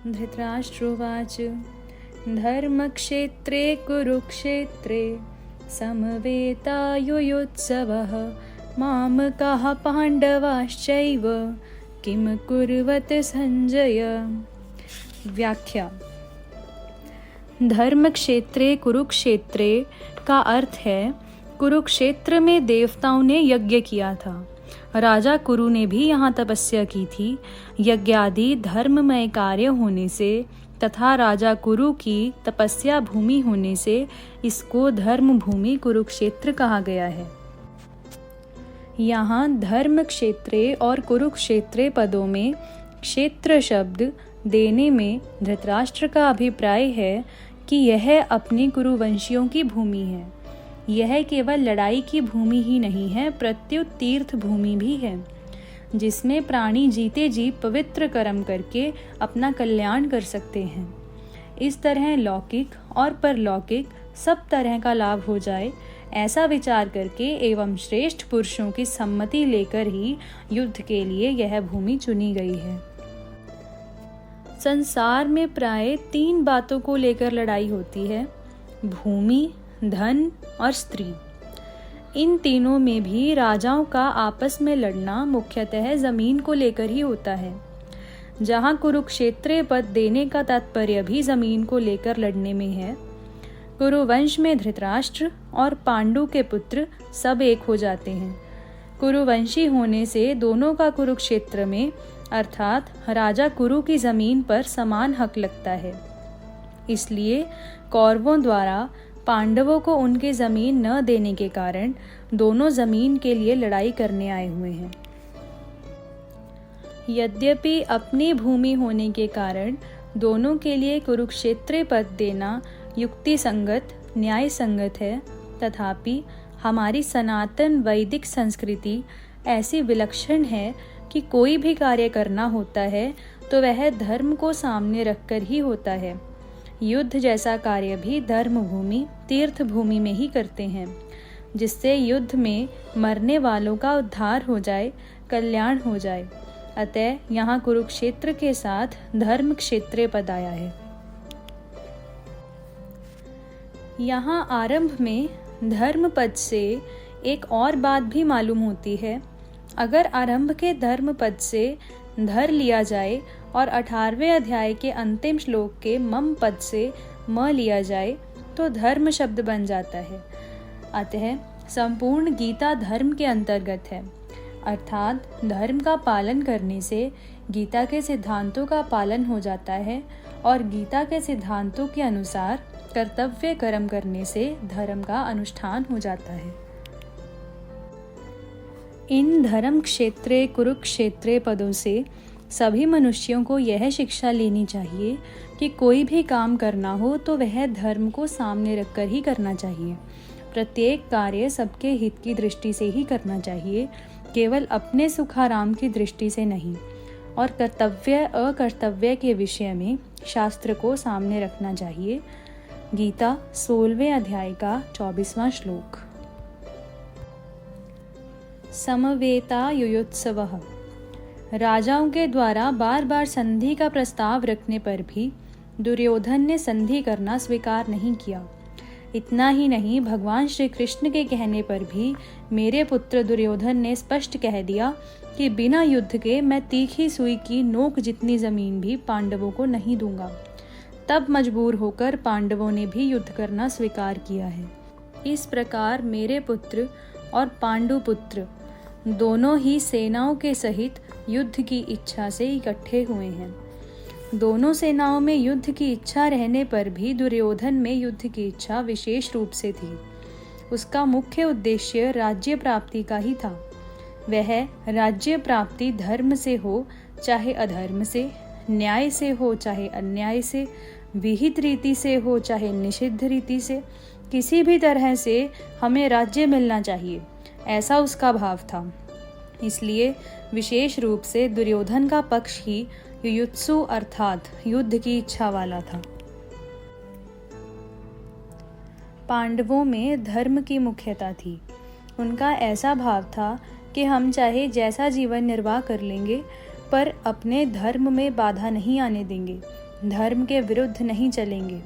धृतराष्ट्रोवाच धर्मक्षेत्रे कुरुक्षेत्रे समवेतायुयुत्सवः मामकाः पांडवाश्चैव किम कुर्वत संजय। व्याख्या। धर्म क्षेत्रे कुरुक्षेत्रे का अर्थ है कुरुक्षेत्र में देवताओं ने यज्ञ किया था। राजा कुरु ने भी यहाँ तपस्या की थी। यज्ञादि धर्ममय कार्य होने से तथा राजा कुरु की तपस्या भूमि होने से इसको धर्म भूमि कुरुक्षेत्र कहा गया है। यहाँ धर्म क्षेत्रे और कुरुक्षेत्रे पदों में क्षेत्र शब्द देने में धृतराष्ट्र का अभिप्राय है कि यह अपनी कुरुवंशियों की भूमि है। यह केवल लड़ाई की भूमि ही नहीं है, प्रत्युत तीर्थ भूमि भी है, जिसमें प्राणी जीते जी पवित्र कर्म करके अपना कल्याण कर सकते हैं। इस तरह लौकिक और परलौकिक सब तरह का लाभ हो जाए, ऐसा विचार करके एवं श्रेष्ठ पुरुषों की सम्मति लेकर ही युद्ध के लिए यह भूमि चुनी गई है। संसार में प्राय 3 बातों को लेकर लड़ाई होती है: भूमि, धन और स्त्री। इन तीनों में भी राजाओं का आपस में लड़ना मुख्यतः जमीन को लेकर ही होता है। जहाँ कुरुक्षेत्र पद देने का तात्पर्य भी जमीन को लेकर लड़ने में है। कुरुवंश में धृतराष्ट्र और पांडु के पुत्र सब एक हो जाते हैं। कुरुवंशी होने से दोनों का कुरुक्षेत्र में अर्थात राजा कुरु की जमीन पर समान हक लगता है। इसलिए कौरवों द्वारा पांडवों को उनकी जमीन न देने के कारण दोनों जमीन के लिए लड़ाई करने आए हुए हैं। यद्यपि अपनी भूमि होने के कारण दोनों के लिए कुरुक्षेत्र पद देना युक्ति संगत, न्याय संगत है, तथापि हमारी सनातन वैदिक संस्कृति ऐसी विलक्षण है कि कोई भी कार्य करना होता है तो वह धर्म को सामने रखकर ही होता है। युद्ध जैसा कार्य भी धर्म भूमि, तीर्थ भूमि में ही करते हैं, जिससे युद्ध में मरने वालों का उद्धार हो जाए, कल्याण हो जाए। अतः यहाँ कुरुक्षेत्र के साथ धर्म क्षेत्र पद आया है। यहाँ आरंभ में धर्म पद से एक और बात भी मालूम होती है। अगर आरंभ के धर्म पद से धर लिया जाए और 18वें अध्याय के अंतिम श्लोक के मम पद से म लिया जाए तो धर्म शब्द बन जाता है। अतः संपूर्ण गीता धर्म के अंतर्गत है, अर्थात धर्म का पालन करने से गीता के सिद्धांतों का पालन हो जाता है और गीता के सिद्धांतों के अनुसार कर्तव्य कर्म करने से धर्म का अनुष्ठान हो जाता है। इन धर्म क्षेत्रे कुरुक्षेत्रे पदों से सभी मनुष्यों को यह शिक्षा लेनी चाहिए कि कोई भी काम करना हो तो वह धर्म को सामने रखकर ही करना चाहिए। प्रत्येक कार्य सबके हित की दृष्टि से ही करना चाहिए, केवल अपने सुखाराम की दृष्टि से नहीं। और कर्तव्य अकर्तव्य के विषय में शास्त्र को सामने रखना चाहिए। गीता 16वें अध्याय का 24वां श्लोक। समवेतायुयुत्सवः। राजाओं के द्वारा बार बार संधि का प्रस्ताव रखने पर भी दुर्योधन ने संधि करना स्वीकार नहीं किया। इतना ही नहीं, भगवान श्री कृष्ण के कहने पर भी मेरे पुत्र दुर्योधन ने स्पष्ट कह दिया कि बिना युद्ध के मैं तीखी सुई की नोक जितनी जमीन भी पांडवों को नहीं दूंगा। तब मजबूर होकर पांडवों ने भी युद्ध करना स्वीकार किया है। इस प्रकार मेरे पुत्र और पांडु पुत्र दोनों ही सेनाओं के सहित युद्ध की इच्छा से इकट्ठे हुए हैं। दोनों सेनाओं में युद्ध की इच्छा रहने पर भी दुर्योधन में युद्ध की इच्छा विशेष रूप से थी। उसका मुख्य उद्देश्य राज्य प्राप्ति का ही था। वह राज्य प्राप्ति धर्म से हो चाहे अधर्म से, न्याय से हो चाहे अन्याय से, विहित रीति से हो चाहे निषिद्ध रीति से, किसी भी तरह से हमें राज्य मिलना चाहिए, ऐसा उसका भाव था। इसलिए विशेष रूप से दुर्योधन का पक्ष ही युयुत्सु अर्थात युद्ध की इच्छा वाला था। पांडवों में धर्म की मुख्यता थी। उनका ऐसा भाव था कि हम चाहे जैसा जीवन निर्वाह कर लेंगे पर अपने धर्म में बाधा नहीं आने देंगे। धर्म के विरुद्ध नहीं चलेंगे।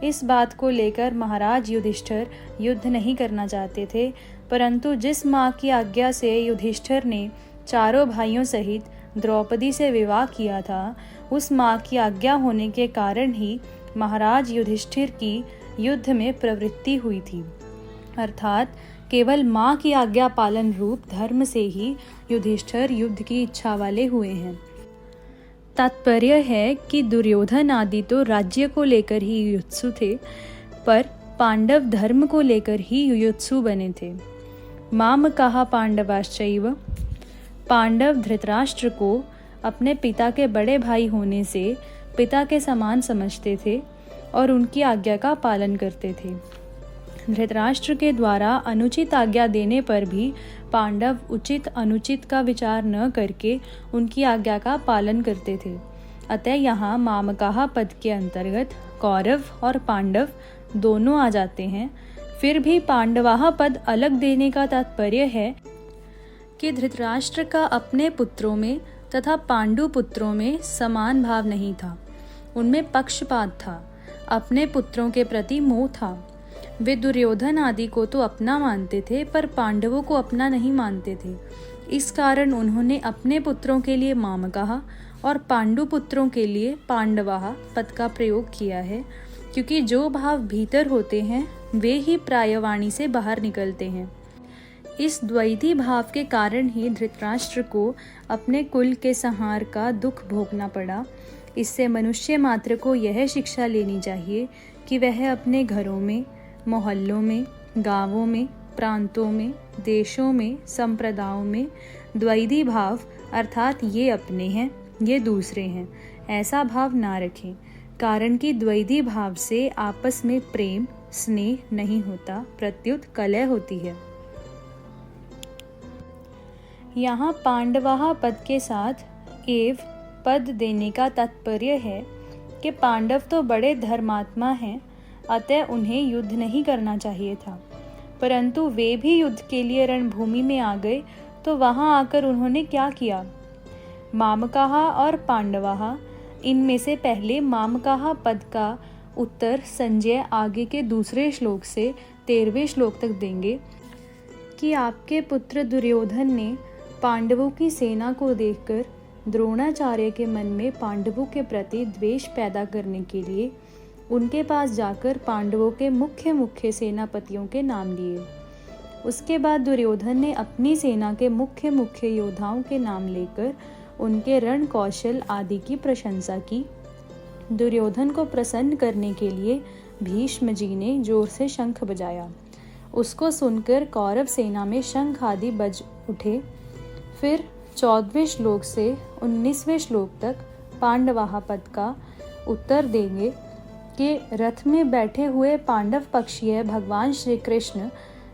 इस बात को लेकर महाराज युधिष्ठिर युद्ध नहीं करना चाहते थे, परंतु जिस माँ की आज्ञा से युधिष्ठिर ने चारों भाइयों सहित द्रौपदी से विवाह किया था, उस माँ की आज्ञा होने के कारण ही महाराज युधिष्ठिर की युद्ध में प्रवृत्ति हुई थी। अर्थात केवल माँ की आज्ञा पालन रूप धर्म से ही युधिष्ठिर युद्ध की इच्छा वाले हुए हैं। तात्पर्य है कि दुर्योधन आदि तो राज्य को लेकर ही युयुत्सु थे, पर पांडव धर्म को लेकर ही युयुत्सु बने थे। माम कहा पांडवाश्चैव, पांडव धृतराष्ट्र को अपने पिता के बड़े भाई होने से पिता के समान समझते थे और उनकी आज्ञा का पालन करते थे। धृतराष्ट्र के द्वारा अनुचित आज्ञा देने पर भी पांडव उचित अनुचित का विचार न करके उनकी आज्ञा का पालन करते थे। अतः यहाँ मामकाहा पद के अंतर्गत कौरव और पांडव दोनों आ जाते हैं। फिर भी पांडवाहा पद अलग देने का तात्पर्य है कि धृतराष्ट्र का अपने पुत्रों में तथा पांडु पुत्रों में समान भाव नहीं था, उनमें पक्षपात था, अपने पुत्रों के प्रति मोह था। वे दुर्योधन आदि को तो अपना मानते थे, पर पांडवों को अपना नहीं मानते थे। इस कारण उन्होंने अपने पुत्रों के लिए माम कहा और पांडु पुत्रों के लिए पांडवाहा पद का प्रयोग किया है, क्योंकि जो भाव भीतर होते हैं वे ही प्रायवाणी से बाहर निकलते हैं। इस द्वैती भाव के कारण ही धृतराष्ट्र को अपने कुल के संहार का दुख भोगना पड़ा। इससे मनुष्य मात्र को यह शिक्षा लेनी चाहिए कि वह अपने घरों में, मोहल्लों में, गांवों में, प्रांतों में, देशों में, संप्रदायों में द्वैती भाव अर्थात ये अपने हैं, ये दूसरे हैं, ऐसा भाव ना रखें। कारण कि द्वैती भाव से आपस में प्रेम स्नेह नहीं होता, प्रत्युत कलह होती है। यहाँ पांडवाहा पद के साथ एव पद देने का तात्पर्य है कि पांडव तो बड़े धर्मात्मा हैं, अतः उन्हें युद्ध नहीं करना चाहिए था, परंतु वे भी युद्ध के लिए रणभूमि में आ गए तो वहां आकर उन्होंने क्या किया? मामकाहा और पांडवाहा, इनमें से पहले मामकाहा पद का उत्तर संजय आगे के दूसरे श्लोक से 13वें श्लोक तक देंगे कि आपके पुत्र दुर्योधन ने पांडवों की सेना को देखकर द्रोणाचार्य के मन में पांडवों के प्रति द्वेष पैदा करने के लिए उनके पास जाकर पांडवों के मुख्य मुख्य सेनापतियों के नाम लिए। उसके बाद दुर्योधन ने अपनी सेना के मुख्य मुख्य योद्धाओं के नाम लेकर उनके रण कौशल आदि की प्रशंसा की। दुर्योधन को प्रसन्न करने के लिए भीष्म जी ने जोर से शंख बजाया। उसको सुनकर कौरव सेना में शंख आदि बज उठे। फिर 14वें श्लोक से 19वें श्लोक तक पांडवाहा पद का उत्तर देंगे कि रथ में बैठे हुए पांडव पक्षीय भगवान श्री कृष्ण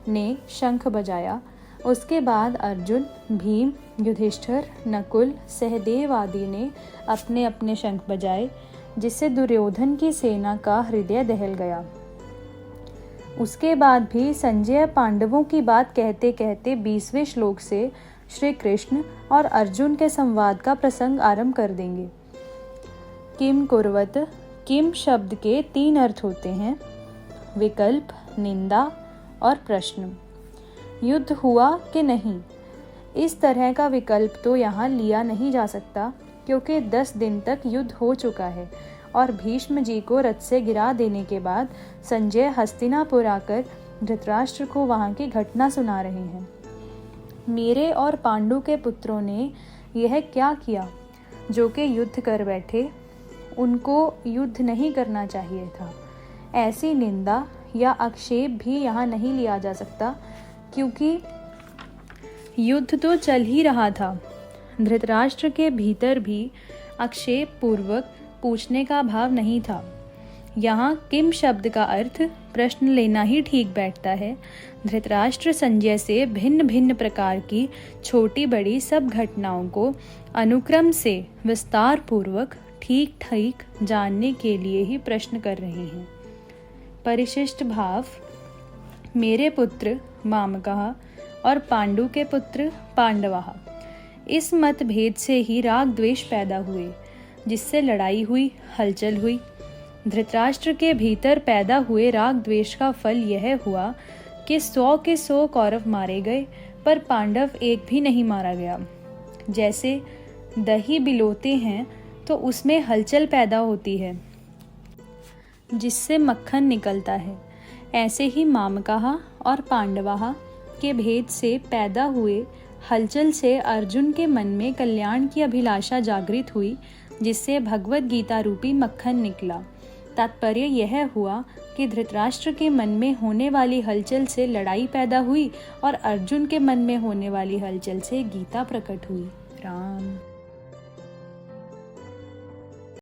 ने शंख बजाया। उसके बाद अर्जुन, भीम, युधिष्ठिर, नकुल, सहदेव आदि ने अपने अपने शंख बजाए, जिससे दुर्योधन की सेना का हृदय दहल गया। उसके बाद भी संजय पांडवों की बात कहते कहते 20वें श्लोक से श्री कृष्ण और अर्जुन के संवाद का प्रसंग आरंभ कर देंगे। किम कुर्वत, किम शब्द के 3 अर्थ होते हैं, विकल्प, निंदा और प्रश्न। युद्ध हुआ कि नहीं, इस तरह का विकल्प तो यहाँ लिया नहीं जा सकता, क्योंकि 10 दिन तक युद्ध हो चुका है और भीष्म जी को रथ से गिरा देने के बाद संजय हस्तिनापुर आकर धृतराष्ट्र को वहाँ की घटना सुना रहे हैं। मेरे और पांडु के पुत्रों ने यह क्या किया जो कि युद्ध कर बैठे, उनको युद्ध नहीं करना चाहिए था। ऐसी निंदा या आक्षेप भी यहाँ नहीं लिया जा सकता, क्योंकि युद्ध तो चल ही रहा था। धृतराष्ट्र के भीतर भी आक्षेप पूर्वक पूछने का भाव नहीं था। यहाँ किम शब्द का अर्थ प्रश्न लेना ही ठीक बैठता है। धृतराष्ट्र संजय से भिन्न भिन्न प्रकार की छोटी बड़ी सब घटनाओं को अनुक्रम से विस्तार पूर्वक ठीक ठीक जानने के लिए ही प्रश्न कर रहे हैं। परिशिष्ट भाव, मेरे पुत्र मामकाहा और पांडु के पुत्र पांडवाहा, इस मतभेद से ही राग द्वेष पैदा हुए। जिससे लड़ाई हुई, हलचल हुई। धृतराष्ट्र के भीतर पैदा हुए राग द्वेष का फल यह हुआ कि 100 के 100 कौरव मारे गए, पर पांडव एक भी नहीं मारा गया। जैसे दही बिलोते हैं तो उसमें हलचल पैदा होती है जिससे मक्खन निकलता है, ऐसे ही मामकाह और पांडवाह के भेद से पैदा हुए हलचल से अर्जुन के मन में कल्याण की अभिलाषा जागृत हुई, जिससे भगवत गीता रूपी मक्खन निकला। तात्पर्य यह हुआ कि धृतराष्ट्र के मन में होने वाली हलचल से लड़ाई पैदा हुई और अर्जुन के मन में होने वाली हलचल से गीता प्रकट हुई। राम।